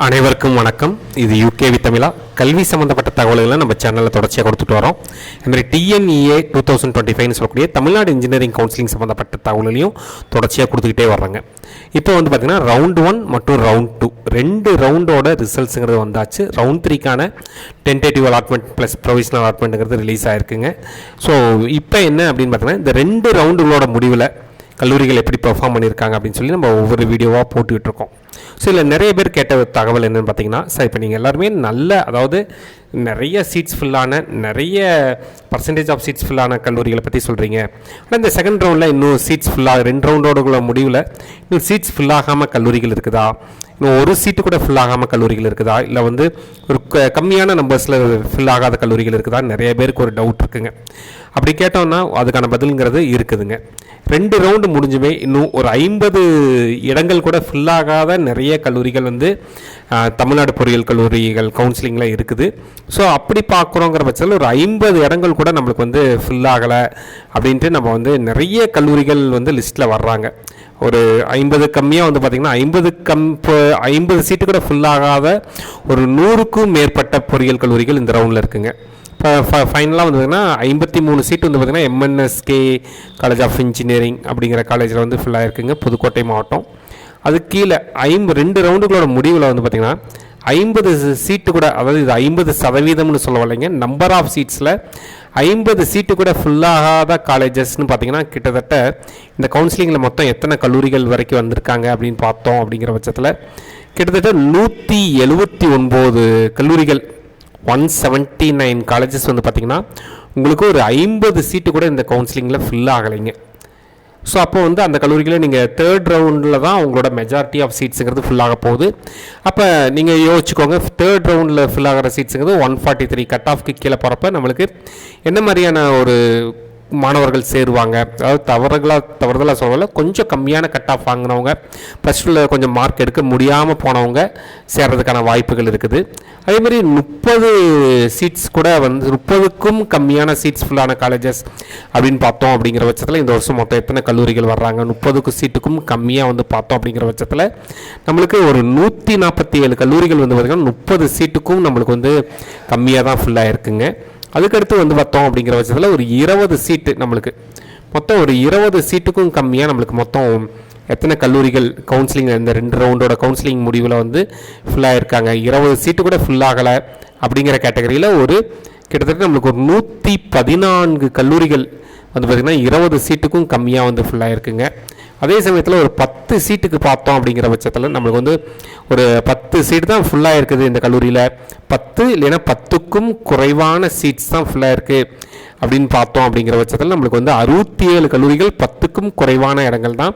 அனைவருக்கும் வணக்கம். இது யூகேவி தமிழா. கல்வி சம்மந்தப்பட்ட தகவல்களை நம்ம சேனலில் தொடர்ச்சியாக கொடுத்துட்டு வரோம். இந்த மாதிரி டிஎன்இஏ 2025 சொல்லக்கூடிய தமிழ்நாடு இன்ஜினியரிங் கவுன்சிலிங் சம்மந்தப்பட்ட தகவல்களையும் தொடர்ச்சியாக கொடுத்துக்கிட்டே வர்றாங்க. இப்போ வந்து பார்த்திங்கன்னா ரவுண்ட் 1 மற்றும் ரவுண்ட் 2 ரெண்டு ரவுண்டோட ரிசல்ட்ஸுங்கிறது வந்தாச்சு. ரவுண்ட் 3க்கான டென்டேட்டிவ் அலாட்மெண்ட் ப்ளஸ் ப்ரொவிஷனல் அலாட்மெண்ட்டுங்கிறது ரிலீஸ் ஆகிருக்குங்க. ஸோ இப்போ என்ன அப்படின்னு பார்த்தீங்கன்னா, இந்த ரெண்டு ரவுண்டுகளோட முடிவில் கல்லூரிகள் எப்படி பெர்ஃபார்ம் பண்ணியிருக்காங்க அப்படின்னு சொல்லி நம்ம ஒவ்வொரு வீடியோவாக போட்டுக்கிட்டு இருக்கோம். ஸோ இதில் நிறைய பேர் கேட்ட தகவல் என்னென்னு பார்த்தீங்கன்னா, சார் இப்போ நீங்கள் எல்லாருமே அதாவது நிறைய சீட்ஸ் ஃபில்லான நிறைய பர்சன்டேஜ் ஆஃப் சீட்ஸ் ஃபில்லான கல்லூரிகளை பற்றி சொல்கிறீங்க. ஆனால் இந்த செகண்ட் ரவுண்டில் இன்னும் சீட்ஸ் ஃபில்லாக 2 ரவுண்டோட முடிவில் இன்னும் சீட்ஸ் ஃபில்லாகாமல் கல்லூரிகள் இருக்குதா, இன்னும் ஒரு சீட்டு கூட ஃபில் ஆகாமல் கல்லூரிகள் இருக்குதா, இல்லை வந்து ஒரு கம்மியான நம்பர்ஸில் ஃபில் ஆகாத கல்லூரிகள் இருக்குதா, நிறைய பேருக்கு ஒரு டவுட் இருக்குங்க. அப்படி கேட்டோம்னா அதுக்கான பதிலுங்கிறது இருக்குதுங்க. 2 ரவுண்டு முடிஞ்சுமே இன்னும் ஒரு 50 இடங்கள் கூட ஃபில் ஆகாத நிறைய கல்லூரிகள் வந்து தமிழ்நாடு பொறியியல் கல்லூரிகள் கவுன்சிலிங்கில் இருக்குது. ஸோ அப்படி பார்க்குறோங்கிற பட்சத்தில் ஒரு 50 இடங்கள் கூட நம்மளுக்கு வந்து ஃபில் ஆகலை அப்படின்ட்டு நம்ம வந்து நிறைய கல்லூரிகள் வந்து லிஸ்ட்டில் வர்றாங்க. ஒரு 50 கம்மியாக வந்து பார்த்திங்கன்னா 50 சீட்டு கூட ஃபில் ஆகாத ஒரு 100க்கும் மேற்பட்ட பொறியியல் கல்லூரிகள் இந்த ரவுண்டில் இருக்குங்க. இப்போ ஃபைனலாக வந்து பார்த்திங்கன்னா 53 சீட்டு வந்து பார்த்திங்கன்னா எம்என்எஸ்கே காலேஜ் ஆஃப் இன்ஜினியரிங் அப்படிங்கிற காலேஜில் வந்து ஃபில் ஆகிருக்குங்க, புதுக்கோட்டை மாவட்டம். அது கீழே 2 ரவுண்டுகளோட முடிவில் வந்து பார்த்திங்கன்னா 50 சீட்டு கூட, அதாவது இது 50% சொல்ல வரலைங்க, நம்பர் ஆஃப் சீட்ஸில் 50 சீட்டு கூட ஃபுல்லாகாத காலேஜஸ்ன்னு பார்த்திங்கன்னா கிட்டத்தட்ட இந்த கவுன்சிலிங்கில் மொத்தம் எத்தனை கல்லூரிகள் வரைக்கும் வந்திருக்காங்க அப்படின்னு பார்த்தோம். அப்படிங்கிற பட்சத்தில் கிட்டத்தட்ட 179 கல்லூரிகள், 179 காலேஜஸ் வந்து பார்த்திங்கன்னா உங்களுக்கு ஒரு 50 சீட்டு கூட இந்த கவுன்சிலிங்கில் ஃபில் ஆகலைங்க. ஸோ அப்போ வந்து அந்த கல்லூரிகளை நீங்கள் 3rd ரவுண்டில் தான் உங்களோட மெஜாரிட்டி ஆஃப் சீட்ஸுங்கிறது ஃபில் ஆக போகுது. அப்போ நீங்கள் யோசிச்சுக்கோங்க, 3rd ரவுண்டில் ஃபில் ஆகிற சீட்ஸுங்கிறது 143 கட் ஆஃப்க்கு கீழே போகிறப்ப நம்மளுக்கு என்ன மாதிரியான ஒரு மாணவர்கள் சேருவாங்க. அதாவது தவறுதலாக சொல்லல, கொஞ்சம் கம்மியான கட் ஆஃப் வாங்கினவங்க, ப்ளஸ் 2ல் கொஞ்சம் மார்க் எடுக்க முடியாமல் போனவங்க சேர்றதுக்கான வாய்ப்புகள் இருக்குது. அதேமாதிரி 30 சீட்ஸ் கூட வந்து 30க்கும் கம்மியான சீட்ஸ் ஃபுல்லான காலேஜஸ் அப்படின்னு பார்த்தோம். அப்படிங்கிற பட்சத்தில் இந்த வருஷம் மொத்தம் எத்தனை கல்லூரிகள் வர்றாங்க, 30 சீட்டுக்கும் கம்மியாக வந்து பார்த்தோம். அப்படிங்கிற பட்சத்தில் நம்மளுக்கு ஒரு 147 கல்லூரிகள் வந்து பார்த்திங்கன்னா 30 சீட்டுக்கும் நம்மளுக்கு வந்து கம்மியாக தான் ஃபுல்லாக இருக்குங்க. அதுக்கடுத்து வந்து பார்த்தோம் அப்படிங்கிற பட்சத்தில் ஒரு 20 சீட்டு நம்மளுக்கு மொத்தம் ஒரு 20 சீட்டுக்கும் கம்மியாக நம்மளுக்கு மொத்தம் எத்தனை கல்லூரிகள் கவுன்சிலிங் இந்த 2 ரவுண்டோட கவுன்சிலிங் முடிவில் வந்து ஃபுல்லாக இருக்காங்க. 20 சீட்டு கூட ஃபுல் ஆகலை அப்படிங்கிற கேட்டகரியில் ஒரு கிட்டத்தட்ட நம்மளுக்கு ஒரு 114 கல்லூரிகள் வந்து பார்த்திங்கன்னா 20 சீட்டுக்கும் கம்மியாக வந்து ஃபுல்லாக இருக்குங்க. அதே சமயத்தில் ஒரு 10 சீட்டுக்கு பார்த்தோம். அப்படிங்கிற பட்சத்தில் நம்மளுக்கு வந்து ஒரு 10 சீட்டு தான் ஃபுல்லாக இருக்குது இந்த கல்லூரியில். 10 இல்லைன்னா 10க்கும் குறைவான சீட்ஸ் தான் ஃபுல்லாக இருக்குது அப்படின்னு பார்த்தோம். அப்படிங்கிற பட்சத்தில் நம்மளுக்கு வந்து 67 கல்லூரிகள் 10க்கும் குறைவான இடங்கள் தான்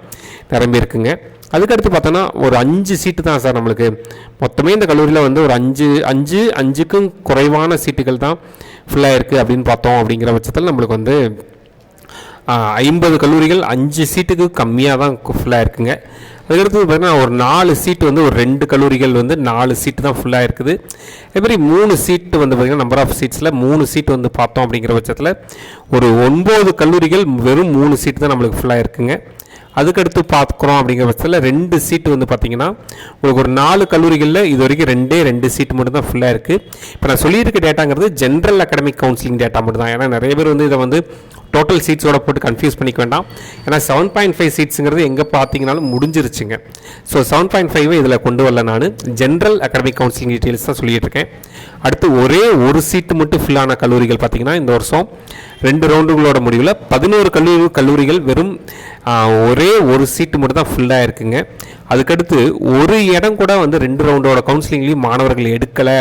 நிரம்பி இருக்குங்க. அதுக்கடுத்து பார்த்தோன்னா ஒரு 5 சீட்டு தான் சார் நம்மளுக்கு மொத்தமே இந்த கல்லூரியில் வந்து ஒரு 5க்கும் குறைவான சீட்டுகள் தான் ஃபுல்லாக இருக்குது அப்படின்னு பார்த்தோம். அப்படிங்கிற பட்சத்தில் நம்மளுக்கு வந்து 50 கல்லூரிகள் 5 சீட்டுக்கு கம்மியாக தான் ஃபுல்லாக இருக்குங்க. அதுக்கடுத்து பார்த்தீங்கன்னா ஒரு 4 சீட்டு வந்து ஒரு 2 கல்லூரிகள் வந்து 4 சீட்டு தான் ஃபுல்லாக இருக்குது. அதேமாதிரி 3 சீட்டு வந்து பார்த்திங்கன்னா நம்பர் ஆஃப் சீட்ஸில் 3 சீட்டு வந்து பார்த்தோம். அப்படிங்கிற பட்சத்தில் ஒரு 9 கல்லூரிகள் வெறும் 3 சீட்டு தான் நம்மளுக்கு ஃபுல்லாக இருக்குங்க. அதுக்கடுத்து பார்க்குறோம். அப்படிங்கிற பட்சத்தில் 2 சீட்டு வந்து பார்த்திங்கன்னா உங்களுக்கு ஒரு 4 கல்லூரிகளில் இது வரைக்கும் 2 சீட்டு மட்டும் தான் ஃபுல்லாக இருக்குது. இப்போ நான் சொல்லியிருக்க டேட்டாங்கிறது ஜென்ரல் அகாடமிக் கவுன்சிலிங் டேட்டா மட்டும் தான். ஏன்னா நிறைய பேர் வந்து இதை வந்து டோட்டல் சீட்ஸோட போட்டு கன்ஃபியூஸ் பண்ணிக்க வேண்டாம். ஏன்னா 7.5 சீட்ஸுங்கிறது எங்கே பார்த்தீங்கனாலும் முடிஞ்சிருச்சுங்க. ஸோ 7.5 இதில் கொண்டு வரல, நான் ஜென்ரல் அகாடமிக் கவுன்சிலிங் டீட்டெயில்ஸ் தான் சொல்லிகிட்டு இருக்கேன். அடுத்து ஒரே ஒரு சீட்டு மட்டும் ஃபில்லான கல்லூரிகள் பார்த்திங்கன்னா இந்த வருஷம் 2 ரவுண்டுகளோட முடிவில் 11 கல்லூரிகள் வெறும் ஒரே ஒரு சீட்டு மட்டும் தான் ஃபுல்லாக இருக்குங்க. அதுக்கடுத்து ஒரு இடம் கூட வந்து 2 ரவுண்டோட கவுன்சிலிங்லேயும் மாணவர்கள் எடுக்கலை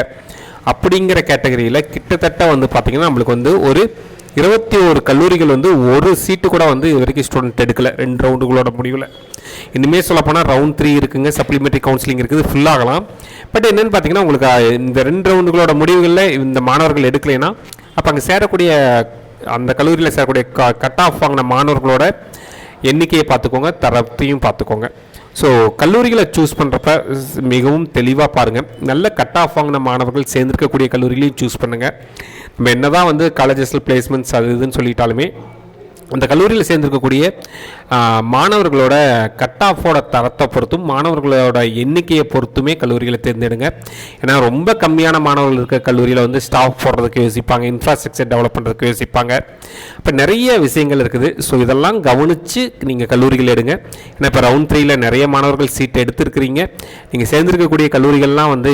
அப்படிங்கிற கேட்டகரியில் கிட்டத்தட்ட வந்து பார்த்திங்கன்னா நம்மளுக்கு வந்து ஒரு 21 கல்லூரிகள் வந்து ஒரு சீட்டு கூட வந்து இது வரைக்கும் ஸ்டூடெண்ட் எடுக்கலை 2 ரவுண்டுகளோட முடிவில். இனிமேல் சொல்லப்போனால் ரவுண்ட் 3 இருக்குங்க, சப்ளிமெண்ட்ரி கவுன்சிலிங் இருக்குது, ஃபுல் ஆகலாம். பட் என்னென்னு பார்த்தீங்கன்னா உங்களுக்கு இந்த 2 ரவுண்டுகளோட முடிவுகளில் இந்த மாணவர்கள் எடுக்கலைன்னா அப்போ அங்கே சேரக்கூடிய அந்த கல்லூரியில் சேரக்கூடிய கட் ஆஃப் வாங்கின மாணவர்களோட எண்ணிக்கையை பார்த்துக்கோங்க, தரத்தையும் பார்த்துக்கோங்க. ஸோ கல்லூரிகளை சூஸ் பண்ணுறப்ப மிகவும் தெளிவாக பாருங்கள். நல்ல கட் ஆஃப் வாங்கின மாணவர்கள் சேர்ந்துருக்கக்கூடிய கல்லூரிகளையும் சூஸ் பண்ணுங்கள். நம்ம என்ன தான் வந்து காலேஜஸில் பிளேஸ்மெண்ட்ஸ் அது இதுன்னு சொல்லிட்டாலுமே அந்த கல்லூரியில் சேர்ந்திருக்கக்கூடிய மாணவர்களோட கட் ஆஃபோட தரத்தை பொறுத்தும் மாணவர்களோட எண்ணிக்கையை பொறுத்துமே கல்லூரிகளை தேர்ந்தெடுங்க. ஏன்னா ரொம்ப கம்மியான மாணவர்கள் இருக்க கல்லூரியில் வந்து ஸ்டாஃப் போடுறதுக்கு யோசிப்பாங்க, இன்ஃப்ராஸ்ட்ரக்சர் டெவலப் பண்ணுறதுக்கு யோசிப்பாங்க. இப்போ நிறைய விஷயங்கள் இருக்குது. ஸோ இதெல்லாம் கவனித்து நீங்கள் கல்லூரிகள் எடுங்க. ஏன்னா இப்போ ரவுண்ட் 3ல் நிறைய மாணவர்கள் சீட் எடுத்துருக்கிறீங்க. நீங்கள் சேர்ந்துருக்கக்கூடிய கல்லூரிகள்லாம் வந்து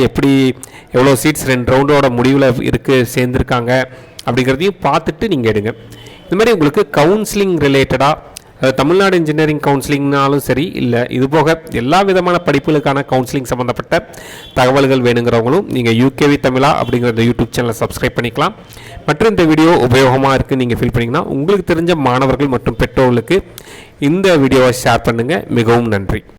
எவ்வளோ சீட்ஸ் 2 ரவுண்டோட முடிவில் இருக்குது சேர்ந்துருக்காங்க அப்படிங்கிறதையும் பார்த்துட்டு நீங்கள் எடுங்க. இது மாதிரி உங்களுக்கு கவுன்சிலிங் ரிலேட்டடாக தமிழ்நாடு இன்ஜினியரிங் கவுன்சிலிங்னாலும் சரி, இல்லை இது போக எல்லா விதமான படிப்புகளுக்கான கவுன்சிலிங் சம்மந்தப்பட்ட தகவல்கள் வேணுங்கிறவங்களும் நீங்கள் யூகேவி தமிழா அப்படிங்கிற இந்த யூடியூப் சேனலை சப்ஸ்கிரைப் பண்ணிக்கலாம். மற்றும் இந்த வீடியோ உபயோகமாக இருக்குன்னு நீங்கள் ஃபீல் பண்ணிங்கன்னா உங்களுக்கு தெரிஞ்ச மாணவர்கள் மற்றும் பெற்றோர்களுக்கு இந்த வீடியோவை ஷேர் பண்ணுங்கள். மிகவும் நன்றி.